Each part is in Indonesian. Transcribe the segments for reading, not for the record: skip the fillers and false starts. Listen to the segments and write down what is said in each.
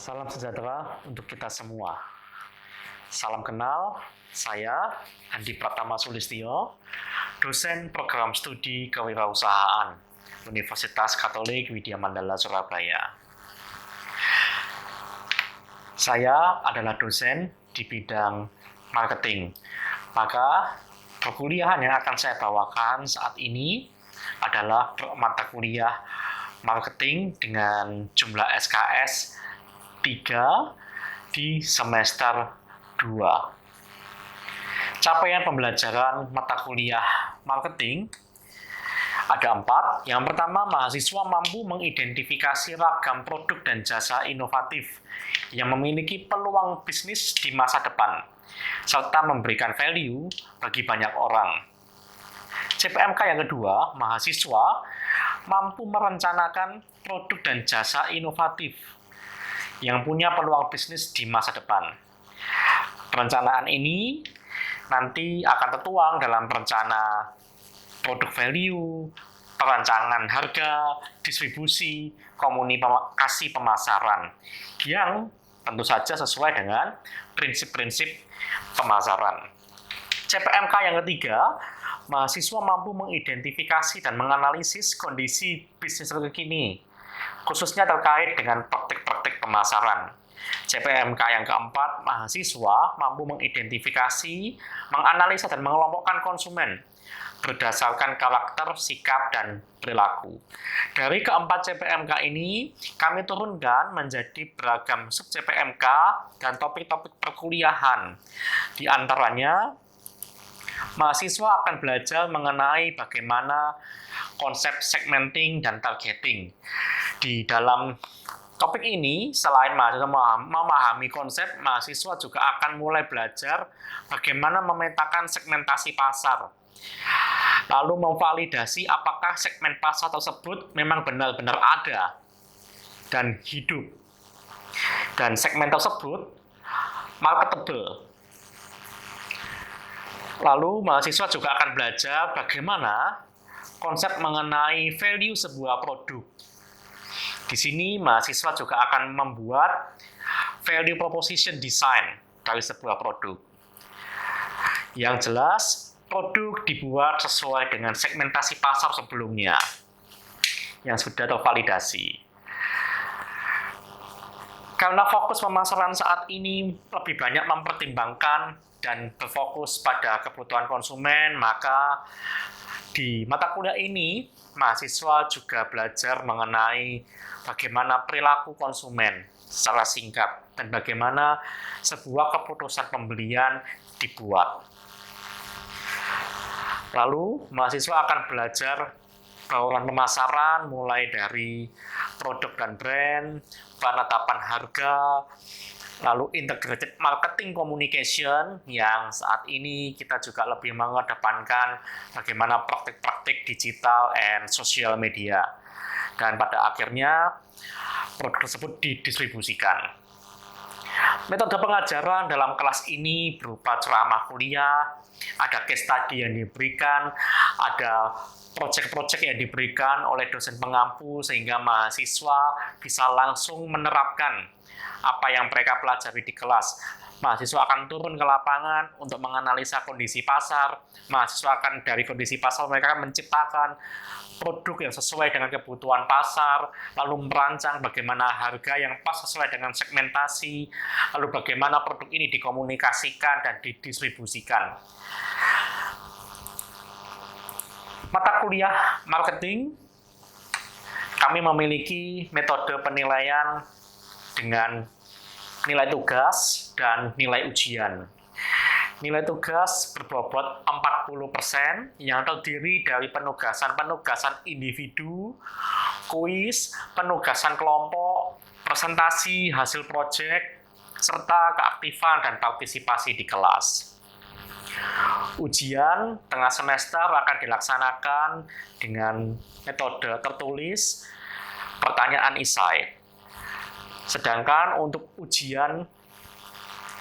Salam sejahtera untuk kita semua. Salam kenal, saya Andi Pratama Sulistyo, dosen program studi kewirausahaan Universitas Katolik Widya Mandala Surabaya. Saya adalah dosen di bidang marketing, maka perkuliahan yang akan saya bawakan saat ini adalah mata kuliah marketing dengan jumlah SKS 3 di semester 2. Capaian pembelajaran mata kuliah marketing ada 4. Yang pertama, mahasiswa mampu mengidentifikasi ragam produk dan jasa inovatif yang memiliki peluang bisnis di masa depan, serta memberikan value bagi banyak orang. CPMK yang kedua, mahasiswa mampu merencanakan produk dan jasa inovatif yang punya peluang bisnis di masa depan. Perencanaan ini nanti akan tertuang dalam rencana produk value, perancangan harga, distribusi, komunikasi pemasaran, yang tentu saja sesuai dengan prinsip-prinsip pemasaran. CPMK yang ketiga, mahasiswa mampu mengidentifikasi dan menganalisis kondisi bisnis terkini, khususnya terkait dengan praktik-praktik pemasaran. CPMK yang keempat, mahasiswa mampu mengidentifikasi, menganalisa, dan mengelompokkan konsumen berdasarkan karakter, sikap, dan perilaku. Dari keempat CPMK ini, kami turunkan menjadi beragam sub-CPMK dan topik-topik perkuliahan. Di antaranya, mahasiswa akan belajar mengenai bagaimana konsep segmenting dan targeting. Di dalam topik ini, selain mahasiswa memahami konsep, mahasiswa juga akan mulai belajar bagaimana memetakan segmentasi pasar, lalu memvalidasi apakah segmen pasar tersebut memang benar-benar ada dan hidup, dan segmen tersebut marketable. Lalu mahasiswa juga akan belajar bagaimana konsep mengenai value sebuah produk. Di sini mahasiswa juga akan membuat value proposition design dari sebuah produk. Yang jelas, produk dibuat sesuai dengan segmentasi pasar sebelumnya yang sudah tervalidasi. Karena fokus pemasaran saat ini lebih banyak mempertimbangkan dan berfokus pada kebutuhan konsumen, maka di mata kuliah ini, mahasiswa juga belajar mengenai bagaimana perilaku konsumen secara singkat dan bagaimana sebuah keputusan pembelian dibuat. Lalu, mahasiswa akan belajar bauran pemasaran mulai dari produk dan brand, penetapan harga, lalu integrated marketing communication yang saat ini kita juga lebih mengedepankan bagaimana praktik-praktik digital and social media. Dan pada akhirnya produk tersebut didistribusikan. Metode pengajaran dalam kelas ini berupa ceramah kuliah, ada case study yang diberikan, ada proyek-proyek yang diberikan oleh dosen pengampu sehingga mahasiswa bisa langsung menerapkan apa yang mereka pelajari di kelas. Mahasiswa akan turun ke lapangan untuk menganalisa kondisi pasar. Mahasiswa akan dari kondisi pasar mereka akan menciptakan produk yang sesuai dengan kebutuhan pasar, lalu merancang bagaimana harga yang pas sesuai dengan segmentasi, lalu bagaimana produk ini dikomunikasikan dan didistribusikan. Mata kuliah marketing, kami memiliki metode penilaian dengan nilai tugas dan nilai ujian. Nilai tugas berbobot 40% yang terdiri dari penugasan-penugasan individu, kuis, penugasan kelompok, presentasi hasil proyek, serta keaktifan dan partisipasi di kelas. Ujian tengah semester akan dilaksanakan dengan metode tertulis, pertanyaan esai. Sedangkan untuk ujian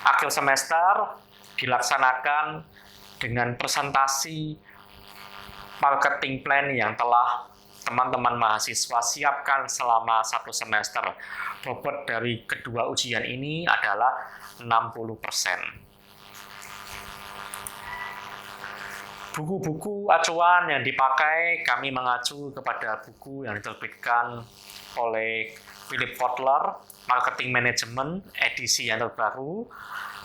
akhir semester dilaksanakan dengan presentasi marketing plan yang telah teman-teman mahasiswa siapkan selama 1 semester. Bobot dari kedua ujian ini adalah 60%. Buku-buku acuan yang dipakai, kami mengacu kepada buku yang diterbitkan oleh Philip Kotler, Marketing Management, edisi yang terbaru,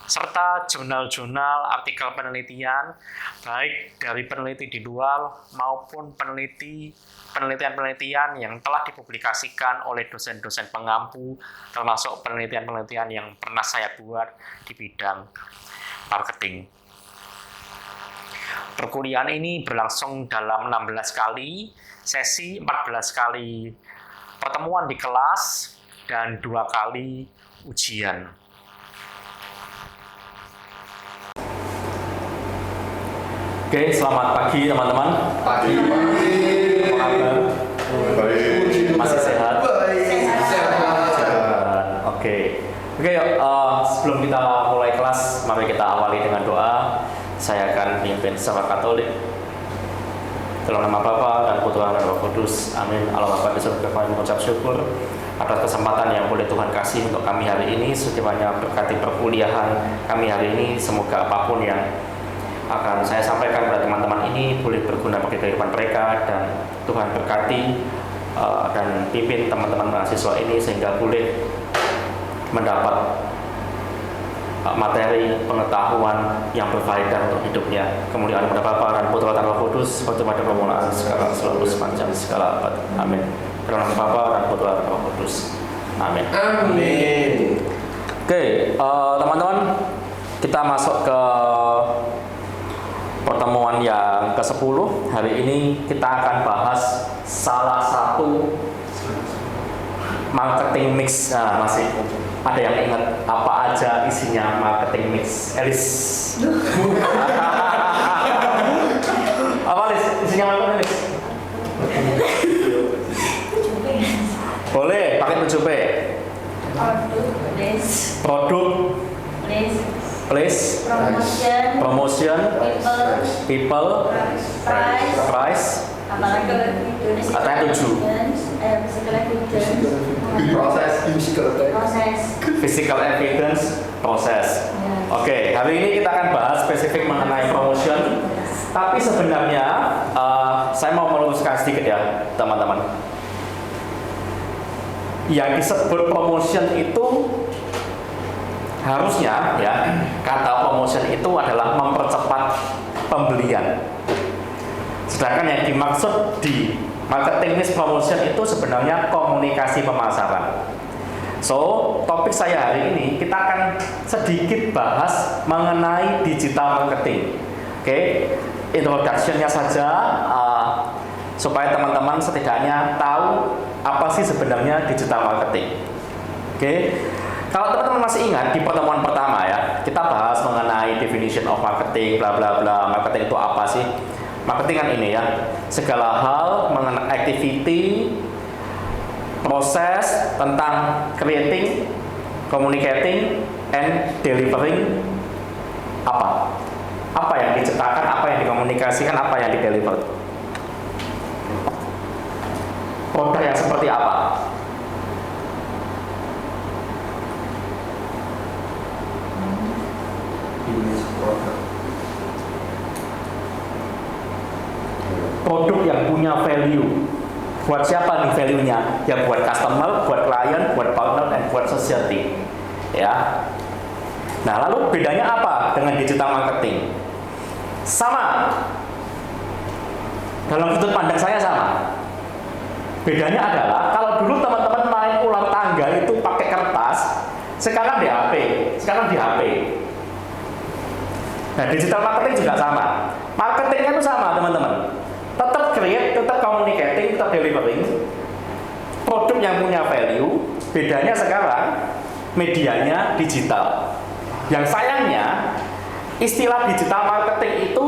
serta jurnal-jurnal artikel penelitian, baik dari peneliti di luar maupun penelitian-penelitian yang telah dipublikasikan oleh dosen-dosen pengampu, termasuk penelitian-penelitian yang pernah saya buat di bidang marketing. Perkuliahan ini berlangsung dalam 16 kali, sesi 14 kali pertemuan di kelas, dan 2 kali ujian. Oke, selamat pagi teman-teman. Pagi. Apa kabar? Baik. Masih sehat? Sehat. Oke, yuk, sebelum kita mulai kelas, mari kita awali dengan doa. Saya akan pimpin secara Katolik. Dalam nama Bapa dan Putra dan Roh Kudus. Amin. Allah Bapa di surga, kami mengucap syukur atas kesempatan yang boleh Tuhan kasih untuk kami hari ini. Sekiranya berkati perkuliahan kami hari ini, semoga apapun yang akan saya sampaikan kepada teman-teman ini boleh berguna bagi kehidupan mereka, dan Tuhan berkati dan pimpin teman-teman mahasiswa ini sehingga boleh mendapat materi pengetahuan yang berfaedah untuk hidupnya. Kemuliaan kepada Bapa dan Putra dan Roh Kudus, seperti pada permulaan sekarang selalu sepanjang segala abad. Amin. Dalam nama Bapa dan Putra dan Roh Kudus. Amin. Amin. Oke, teman-teman, kita masuk ke pertemuan yang ke-10. Hari ini kita akan bahas salah satu marketing mix. Nah, masih ada yang ingat apa aja isinya marketing mix? Elis. Apa Elis? Isinya marketing mix? Boleh, pakai 7P. Produk, place, promotion, people, price, atau 7. Physical evidence, proses. Oke, hari ini kita akan bahas spesifik mengenai promotion. Tapi sebenarnya saya mau meluruskan sedikit ya, teman-teman. Yang disebut promotion itu harusnya ya, kata promotion itu adalah mempercepat pembelian. Sedangkan yang dimaksud di marketing mix promotion itu sebenarnya komunikasi pemasaran. So, topik saya hari ini kita akan sedikit bahas mengenai digital marketing. Oke, introduction-nya saja supaya teman-teman setidaknya tahu apa sih sebenarnya digital marketing. Oke. Kalau teman-teman masih ingat di pertemuan pertama ya, kita bahas mengenai definition of marketing, bla bla bla. Marketing itu apa sih? Marketing kan ini ya, segala hal mengenai activity, proses tentang creating, communicating, and delivering apa? Apa yang diciptakan, apa yang dikomunikasikan, apa yang dideliver. Produk yang seperti apa? Produk yang punya value. Buat siapa nih value-nya? Ya buat customer, buat klien, buat partner, dan buat society. Ya. Nah, lalu bedanya apa dengan digital marketing? Sama. Dalam sudut pandang saya sama. Bedanya adalah kalau dulu teman-teman main ular tangga itu pakai kertas, sekarang di HP. Sekarang di HP. Nah, digital marketing juga sama. Marketingnya itu sama, teman-teman. Tetap create, tetap communicating, tetap delivering. Produk yang punya value, bedanya sekarang medianya digital. Yang sayangnya, istilah digital marketing itu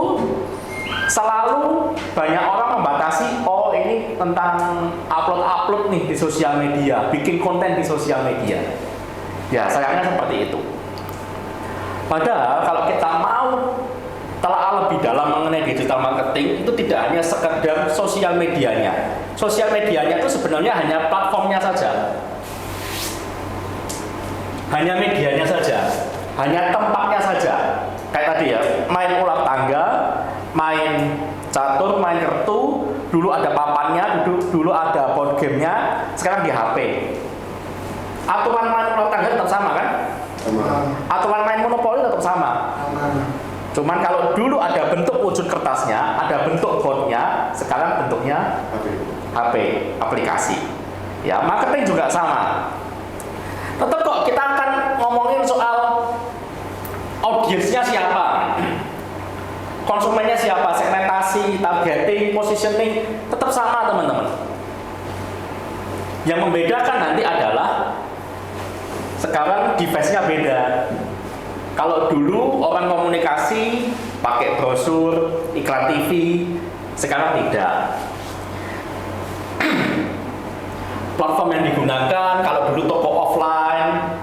selalu banyak orang membatasi, oh ini tentang upload nih di sosial media, bikin konten di sosial media. Ya, sayangnya seperti itu. Padahal kalau kita mau telah lebih dalam mengenai digital marketing, itu tidak hanya sekedar sosial medianya, sosial medianya itu sebenarnya hanya platformnya saja. Hanya medianya saja, hanya tempatnya saja. Kayak tadi ya, main ular tangga, main catur, main kartu, dulu ada papannya, dulu ada board gamenya, sekarang di HP. Aturan main ular tangga tetap sama kan? Sama. Aturan main monopoli tetap sama. Cuman kalau dulu ada bentuk wujud kertasnya, ada bentuk boardnya, sekarang bentuknya HP, aplikasi. Ya, marketing juga sama. Tetap kok kita akan ngomongin soal audiensnya siapa, konsumennya siapa, segmentasi, targeting, positioning, tetap sama teman-teman. Yang membedakan nanti adalah sekarang device-nya beda. Kalau dulu orang komunikasi pakai brosur, iklan TV, sekarang tidak. Platform yang digunakan, kalau dulu toko offline,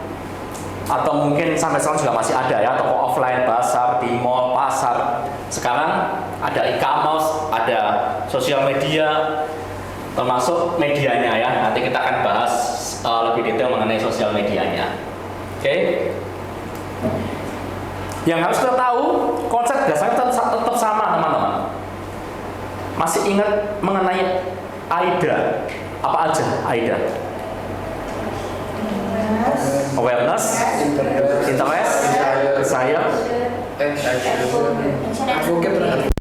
atau mungkin sampai sekarang juga masih ada ya, toko offline, pasar, di mall, pasar. Sekarang ada e-commerce, ada sosial media, termasuk medianya ya. Nanti kita akan bahas lebih detail mengenai sosial medianya. Oke? Yang harus kita tahu, konsep dasarnya tetap sama teman-teman. Masih ingat mengenai AIDA? Apa aja AIDA? Awareness, interest, desire, Advocate.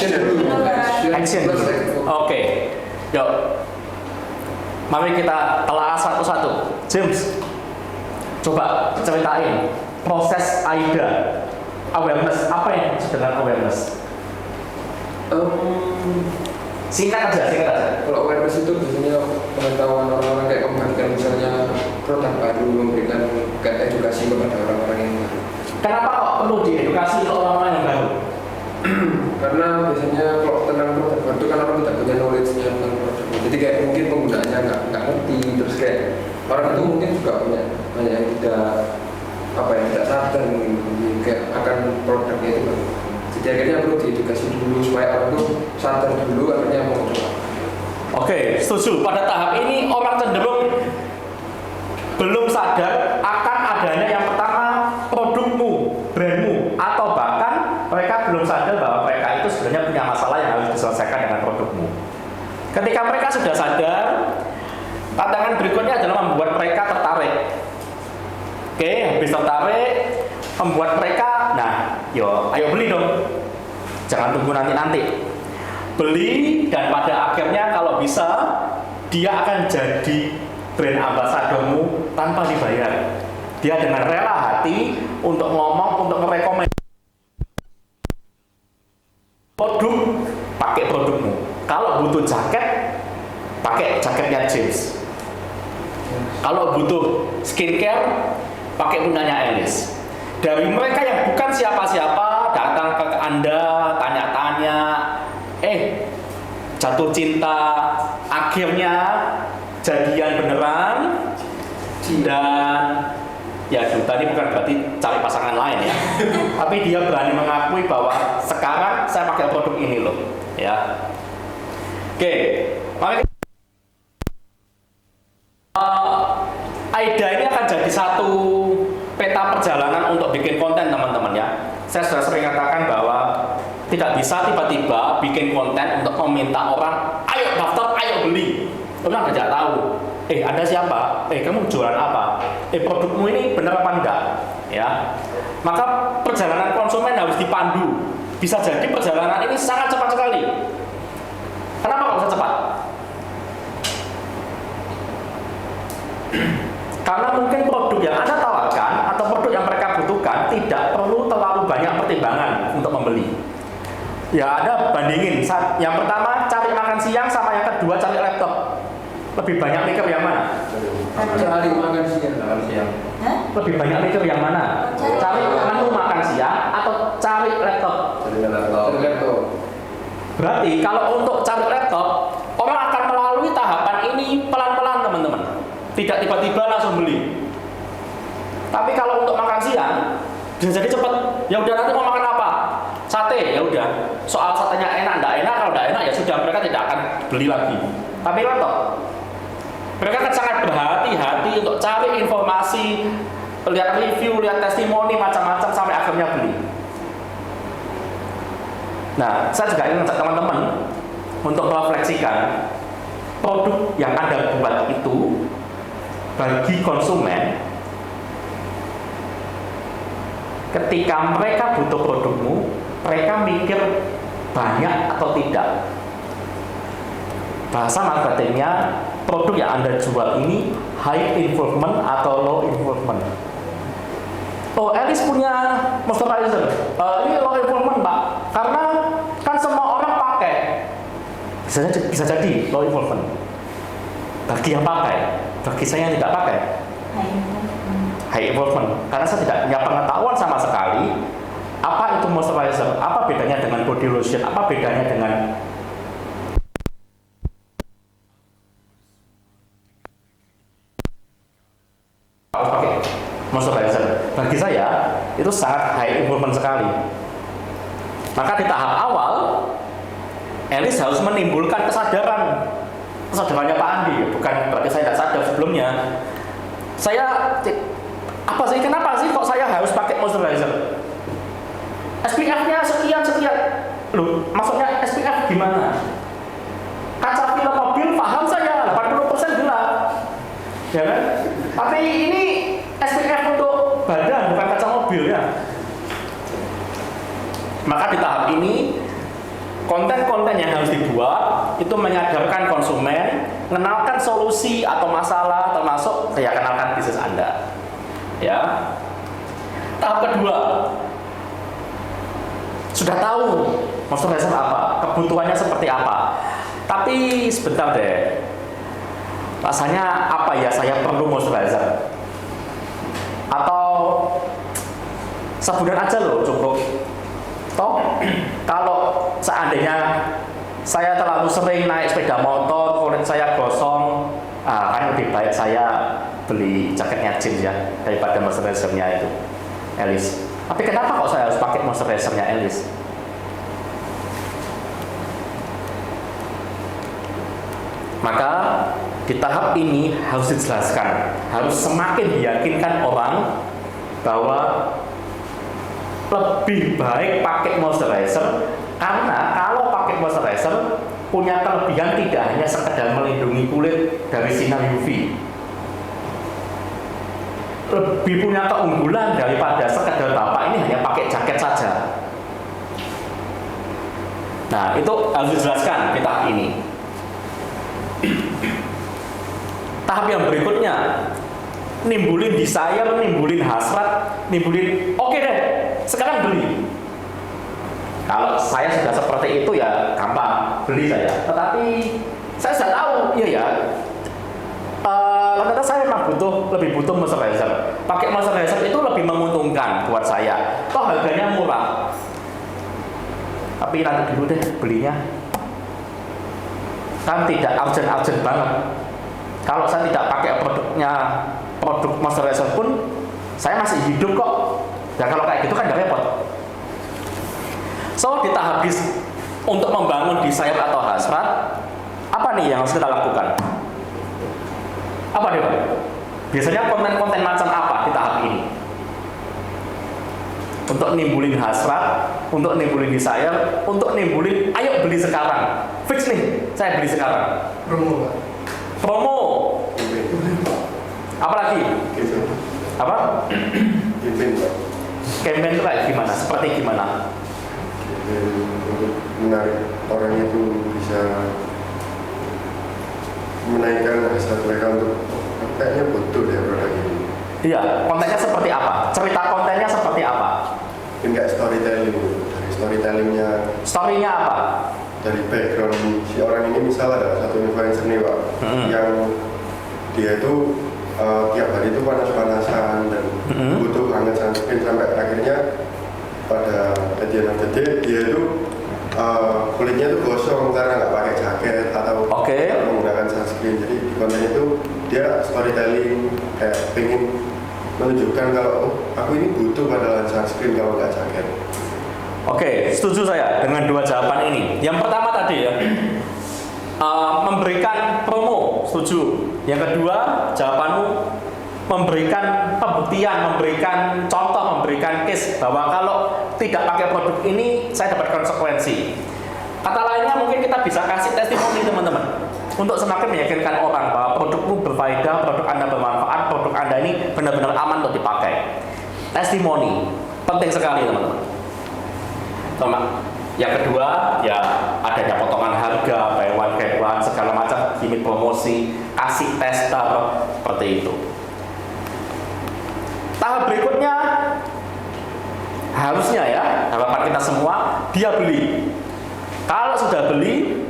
action dulu. Action dulu. Oke. Yuk. Mari kita telah satu-satu. James, coba ceritain proses AIDA. Awareness, apa yang maksud dengan awareness? Singkat aja. Kalau awareness itu biasanya pengetahuan orang-orang kayak kemarin misalnya produk baru, memberikan edukasi kepada orang-orang yang baru. Kenapa kok perlu diedukasi ke orang-orang yang baru? Karena biasanya kalau tentang produk baru itu kan orang tidak punya knowledge-nya tentang produk. Jadi kayak mungkin penggunaannya nggak ngerti, terus kayak orang itu mungkin juga punya banyak yang tidak sadar mungkin kayak akan produknya itu. Jadi akhirnya perlu diedukasi dulu supaya orang itu sadar dulu akhirnya mau coba. Oke, setuju. Pada tahap ini orang cenderung belum sadar akan adanya yang pertama produkmu, brandmu, atau bahkan mereka belum sadar bahwa mereka itu sebenarnya punya masalah yang harus diselesaikan dengan produkmu. Ketika mereka sudah sadar, tantangan berikutnya adalah membuat mereka tertarik. Oke, habis tertarik, membuat mereka, ayo beli dong. Jangan tunggu nanti-nanti. Beli, dan pada akhirnya kalau bisa, dia akan jadi brand ambassadormu tanpa dibayar. Dia dengan rela hati untuk ngomong, untuk merekomendasi produk, pakai produkmu. Kalau butuh jaket, pakai jaketnya James. Kalau butuh skincare, pakai punyanya Alice. Dari mereka yang bukan siapa-siapa datang ke Anda, tanya-tanya, jatuh cinta, akhirnya jadian beneran, dan ya tadi bukan berarti cari pasangan lain ya, tapi dia berani mengakui bahwa sekarang saya pakai produk ini loh, ya. Oke, mari AIDA ini akan jadi satu peta perjalanan untuk bikin konten teman-teman ya. Saya sudah sering katakan bahwa tidak bisa tiba-tiba bikin konten untuk meminta orang, ayo daftar, ayo beli. Orang tidak tahu, Anda siapa? Kamu jualan apa? Produkmu ini benar apa enggak? Ya. Maka perjalanan konsumen harus dipandu. Bisa jadi perjalanan ini sangat cepat sekali. Kenapa kok bisa cepat? Karena mungkin produk yang Anda tawarkan atau produk yang mereka butuhkan tidak perlu terlalu banyak pertimbangan untuk membeli. Ya, Anda bandingin. Yang pertama cari makan siang sama yang kedua cari laptop. Lebih banyak mikir yang mana? Cari makan siang. Lebih banyak mikir yang mana? Cari menu makan siang atau cari laptop? Cari laptop. Berarti kalau untuk cari laptop, orang akan melalui tahapan ini pelan-pelan teman-teman. Tidak tiba-tiba langsung beli. Tapi kalau untuk makan siang, bisa jadi cepat. Ya udah, nanti mau makan apa? sate, ya udah. Soal satenya enak, enggak enak, kalau enggak enak ya sudah, mereka tidak akan beli lagi. Tapi lontong, mereka akan sangat berhati-hati untuk cari informasi, lihat review, lihat testimoni, macam-macam sampai akhirnya beli. Nah, saya juga ingin mengajak teman-teman untuk merefleksikan produk yang Anda buat itu bagi konsumen. Ketika mereka butuh produkmu, mereka mikir banyak atau tidak. Bahasa marketingnya, produk yang Anda jual ini high involvement atau low involvement. Oh, Alice punya moisturizer. Ini low involvement, Pak. Karena kan semua orang pakai. Bisa jadi low involvement. Bagi yang pakai, bagi saya yang tidak pakai. High involvement. Karena saya tidak punya pengetahuan sama sekali apa itu moisturizer, apa bedanya dengan body lotion, apa bedanya dengan harus pakai moisturizer. Bagi saya itu sangat high involvement sekali. Maka di tahap awal Alice harus menimbulkan kesadarannya Pak Andi, bukan berarti saya tidak sadar sebelumnya. Saya apa sih, kenapa sih kok saya harus pakai moisturizer? SPF-nya sekian. Loh, maksudnya SPF gimana? Kaca film mobil paham saya 80% gelap. Ya kan? Tapi ini SPF untuk badan, bukan kaca mobil ya. Maka di tahap ini konten-konten yang harus dibuat itu menyadarkan konsumen, mengenalkan solusi atau masalah, termasuk ya kenalkan bisnis Anda. Ya. Tahap kedua, sudah tahu moisturizer apa, kebutuhannya seperti apa. Tapi sebentar deh, rasanya apa ya saya perlu moisturizer? Atau sebulan aja loh cukup. Toh, kalau seandainya saya terlalu sering naik sepeda motor, kulit saya gosong, kan lebih baik saya beli jaketnya jeans ya daripada moisturizernya itu Alice. Tapi kenapa kok saya harus pakai moisturizernya Alice? Maka di tahap ini harus dijelaskan, harus semakin diyakinkan orang bahwa lebih baik pakai moisturizer, karena kalau pakai moisturizer punya kelebihan tidak hanya sekedar melindungi kulit dari sinar UV, lebih punya keunggulan daripada sekedar Bapak ini hanya pakai jaket saja. Nah, itu harus dijelaskan di tahap ini. Tahap yang berikutnya, nimbulin desire, nimbulin hasrat, nimbulin oke deh, sekarang beli. Kalau saya sudah seperti itu ya gampang beli saya. Tetapi saya sudah tahu, iya ya. Ternyata saya memang lebih butuh moisturizer. Pakai moisturizer itu lebih menguntungkan buat saya. Toh harganya murah. Tapi nanti dulu deh belinya. Kan tidak urgent banget. Kalau saya tidak pakai produk moisturizer pun saya masih hidup kok. Ya kalau kayak gitu kan udah repot. So di tahap untuk membangun desire atau hasrat, apa nih yang harus kita lakukan? Apa nih Pak? Biasanya konten-konten macam apa di tahap ini? Untuk nimbulin hasrat, untuk nimbulin desire, untuk nimbulin ayo beli sekarang. Fix nih, saya beli sekarang. Promo, Pak. Promo. Apa lagi? Apa? Campaign, Pak. Campaign itu kayak gimana? Seperti gimana? Untuk menarik orang itu bisa menaikkan hasrat mereka untuk kayaknya butuh deh produk ini. Iya, kontennya seperti apa? Cerita kontennya seperti apa? Enggak storytelling, dari storytellingnya. Story-nya apa? Dari background si orang ini, misalnya ada satu influencer nih Pak, yang dia itu tiap hari itu panas-panasan dan butuh banget sunscreen, sampai akhirnya pada kejadian dia itu kulitnya itu gosong karena nggak pakai jaket atau nggak menggunakan sunscreen. Jadi di konten itu dia storytelling, kayak pengen menunjukkan kalau aku ini butuh padahal sunscreen kalau nggak jaket. Oke, setuju saya dengan dua jawaban ini. Yang pertama tadi ya, memberikan promo, setuju. Yang kedua, jawabanmu memberikan pembuktian, memberikan contoh, memberikan case bahwa kalau tidak pakai produk ini, saya dapat konsekuensi. Kata lainnya mungkin kita bisa kasih testimoni teman-teman untuk semakin meyakinkan orang bahwa produkmu berfaedah, produk Anda bermanfaat, produk Anda ini benar-benar aman untuk dipakai. Testimoni penting sekali teman-teman. Yang kedua, ya adanya potongan harga, buy one get one, segala macam gimmick promosi, kasih tester, seperti itu. Tahap berikutnya, harusnya ya, harapan kita semua, dia beli. Kalau sudah beli,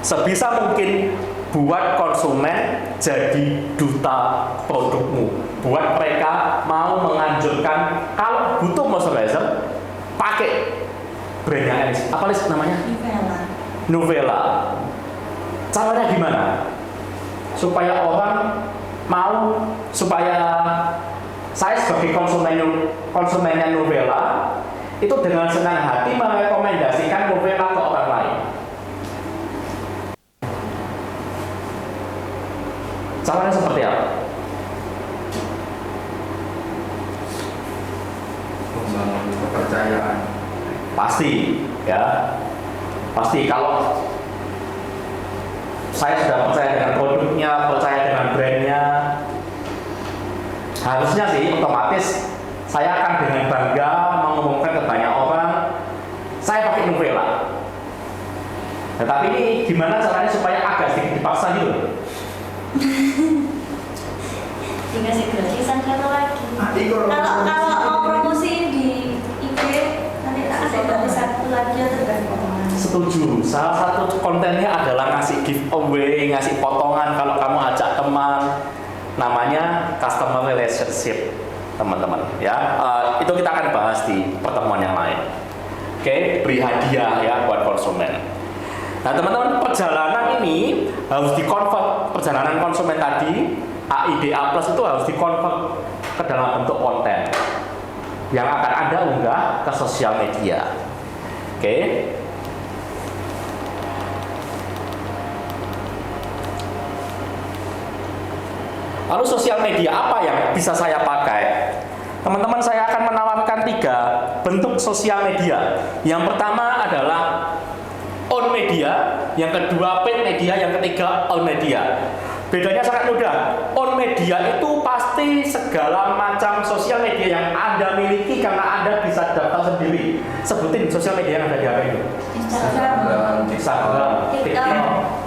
sebisa mungkin buat konsumen jadi duta produkmu. Buat mereka mau menganjurkan kalau butuh moisturizer, pakai brandnya Elis. Apa Lis namanya? Nuvela. Caranya gimana? Supaya orang mau, supaya saya sebagai konsumennya Nuvela itu dengan senang hati merekomendasikan Nuvela ke orang lain. Caranya seperti apa? Membangun kepercayaan. Pasti, ya. Pasti kalau saya sudah percaya dengan produknya, percaya dengan brandnya, harusnya sih otomatis saya akan dengan bangga mengumumkan ke banyak orang, saya pakai Nuvela. Tetapi ini gimana caranya supaya agak sedikit dipaksa gitu? Dikasih gratisan satu lagi. Kalau mau promosi di IG nanti tak kasih gratisan satu lagi atau potongan. Setuju. Salah satu kontennya adalah ngasih giveaway, ngasih potongan kalau kamu ajak teman. Namanya customer relationship, teman-teman. Ya, itu kita akan bahas di pertemuan yang lain. Oke, beri hadiah ya buat konsumen. Nah, teman-teman, perjalanan ini harus dikonvert. Perjalanan konsumen tadi AIDA Plus itu harus dikonvert ke dalam bentuk konten yang akan Anda unggah ke sosial media. Oke. Lalu sosial media apa yang bisa saya pakai? Teman-teman, saya akan menawarkan 3 bentuk sosial media. Yang pertama adalah on media, yang kedua paid media, yang ketiga on media. Bedanya sangat mudah. On media itu pasti segala macam sosial media yang Anda miliki karena Anda bisa daftar sendiri. Sebutin sosial media yang ada di HP itu. Instagram, TikTok.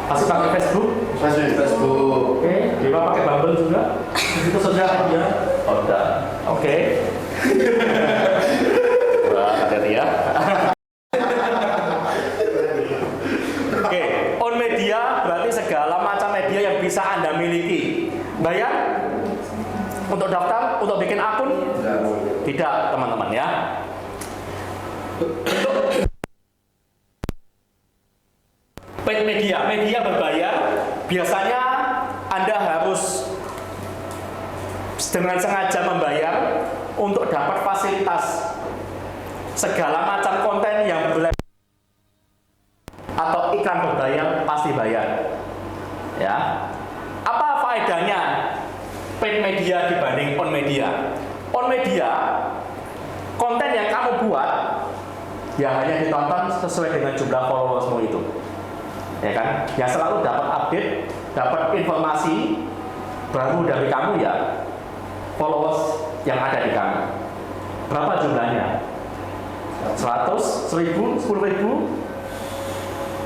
Masih pakai Facebook? Facebook. Oke, Dewa pakai Bumble juga? Itu sosial media? Oh, udah. Oke. Wah, hati-hati ya. Oke, on media berarti segala macam media yang bisa Anda miliki. Bayar? Untuk daftar? Untuk bikin akun? Tidak, teman-teman ya. Paid media, media berbayar. Biasanya Anda harus dengan sengaja membayar untuk dapat fasilitas segala macam konten yang berlevel atau iklan berbayar pasti bayar. Ya. Apa faedahnya paid media dibanding on media? On media, konten yang kamu buat ya hanya ditonton sesuai dengan jumlah followersmu itu. Ya kan? Yang selalu dapat update, dapat informasi baru dari kamu ya followers yang ada di kamu. Berapa jumlahnya? 100, 1000, 10.000?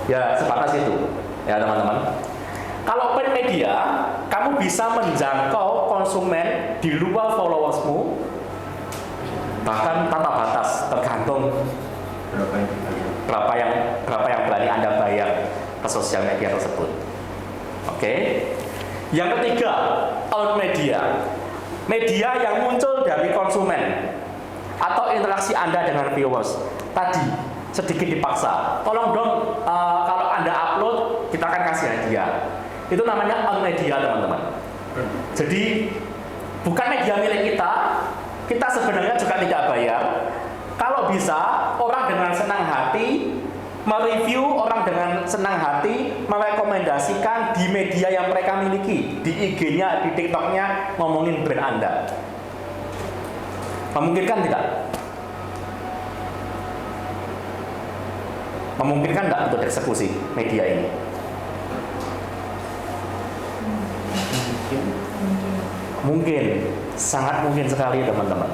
Ya, sebatas itu. Ya, teman-teman. Kalau paid media, kamu bisa menjangkau konsumen di luar followersmu bahkan tanpa batas, tergantung berapa yang berani Anda bayar ke sosial media tersebut. Oke. Yang ketiga, on media. Media yang muncul dari konsumen atau interaksi Anda dengan viewers. Tadi sedikit dipaksa. Tolong dong, kalau Anda upload, kita akan kasih hadiah. Itu namanya on media, teman-teman. Jadi bukan media milik kita, kita sebenarnya juga tidak bayar. Kalau bisa, orang dengan senang hati mereview, orang dengan senang hati merekomendasikan di media yang mereka miliki, di IG-nya, di TikTok-nya, ngomongin brand Anda. Memungkinkan tidak? Memungkinkan nggak untuk eksekusi media ini? Mungkin, sangat mungkin sekali teman-teman.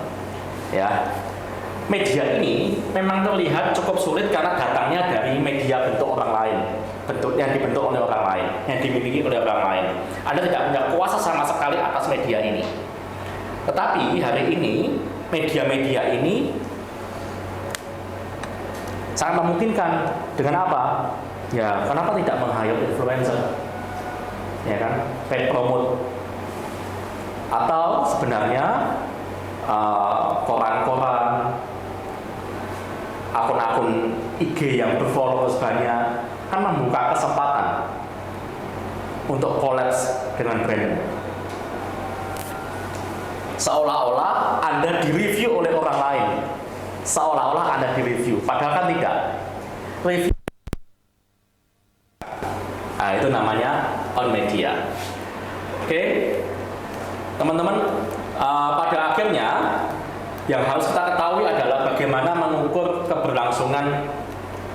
Ya, media ini memang terlihat cukup sulit karena datangnya dari media bentuk orang lain, bentuk yang dibentuk oleh orang lain, yang dimiliki oleh orang lain. Anda tidak punya kuasa sama sekali atas media ini. Tetapi hari ini media-media ini sangat memungkinkan. Dengan apa? Ya, kenapa tidak meng-hire influencer? Ya kan, paid promote. Atau sebenarnya koran-koran, akun-akun IG yang berfollowers banyak kan membuka kesempatan untuk collabs dengan brand. Seolah-olah Anda direview oleh orang lain, seolah-olah Anda direview, padahal kan tidak. Review. Nah, itu namanya on media. Oke, teman-teman, pada akhirnya yang harus kita ketahui adalah bagaimana mengukur keberlangsungan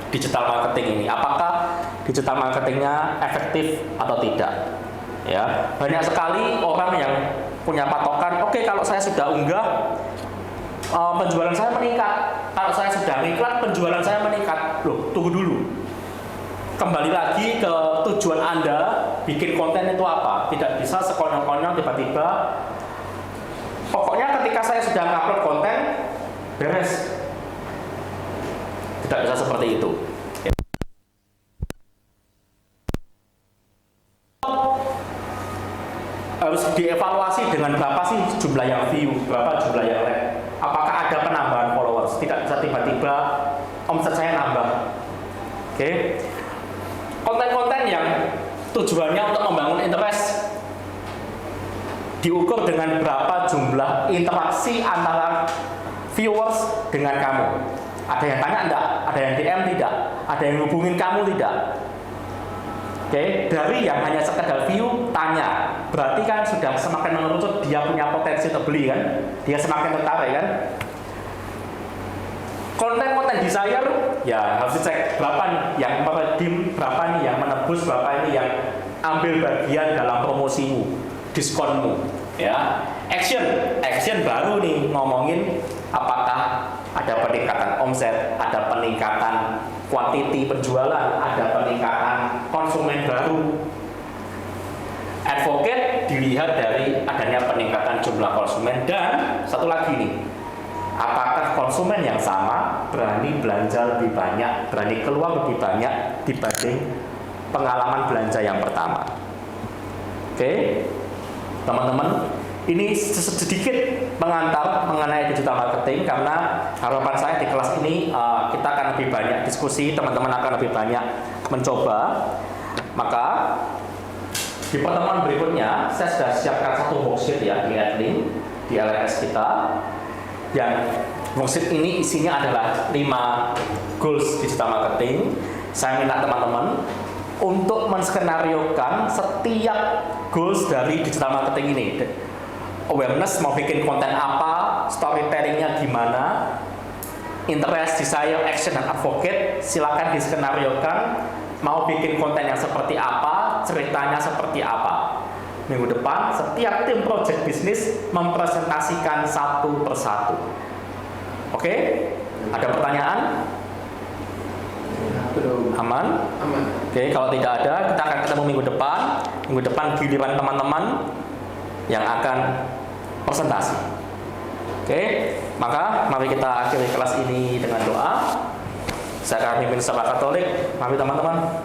digital marketing ini. Apakah digital marketingnya efektif atau tidak? Ya, banyak sekali orang yang punya patokan. Oke, kalau saya sudah unggah, penjualan saya meningkat. Kalau saya sudah iklan, penjualan saya meningkat. Loh, tunggu dulu. Kembali lagi ke tujuan Anda bikin konten itu apa? Tidak bisa sekonyong-konyong tiba-tiba. Pokoknya ketika saya sudah ngupload konten, beres. Tidak bisa seperti itu. Harus dievaluasi dengan berapa sih jumlah yang view, berapa jumlah yang like. Apakah ada penambahan followers? Tidak bisa tiba-tiba omset saya nambah. Oke. Konten-konten yang tujuannya untuk membangun interest diukur dengan berapa jumlah interaksi antara viewers dengan kamu. Ada yang tanya enggak? Ada yang DM tidak? Ada yang hubungin kamu tidak? Oke, dari yang hanya sekedar view, tanya. Berarti kan sudah semakin mengerucut dia punya potensi terbeli kan? Dia semakin tertarik kan? Konten-konten desire, ya harus dicek berapa nih yang meredeem, berapa nih yang menebus, berapa ini yang ambil bagian dalam promosimu, diskonmu, ya. Action baru nih ngomongin apakah ada peningkatan omset, ada peningkatan quantity penjualan, ada peningkatan konsumen baru. Advocate dilihat dari adanya peningkatan jumlah konsumen, dan satu lagi nih, apakah konsumen yang sama berani belanja lebih banyak, berani keluar lebih banyak dibanding pengalaman belanja yang pertama. Oke, teman-teman, ini sedikit pengantar mengenai digital marketing, karena harapan saya di kelas ini kita akan lebih banyak diskusi, teman-teman akan lebih banyak mencoba. Maka di pertemuan berikutnya saya sudah siapkan satu worksheet ya di Adlink, di LMS kita, yang worksheet ini isinya adalah 5 goals digital marketing. Saya minta teman-teman untuk menskenariokan setiap goals dari digital marketing ini. Awareness, mau bikin konten apa, storytellingnya gimana, interest, desire, action, dan advocate, silakan diskenariokan. Mau bikin konten yang seperti apa, ceritanya seperti apa. Minggu depan, setiap tim project bisnis mempresentasikan satu persatu. Oke? Ada pertanyaan? Aman? Aman. Oke, kalau tidak ada, kita akan ketemu minggu depan. Minggu depan giliran teman-teman yang akan presentasi. Oke, maka mari kita akhiri kelas ini dengan doa. Saya akan pimpin secara Katolik. Mari teman-teman,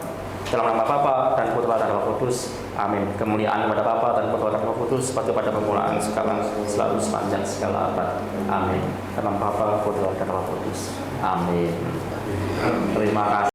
dalam nama Bapa dan Putra dan Roh Kudus. Amin. Kemuliaan kepada Bapa dan Putra dan Roh Kudus seperti pada permulaan, sekarang, selalu, sepanjang segala abad. Amin. Dalam Bapa, Putra dan Roh Kudus. Amin. Terima kasih.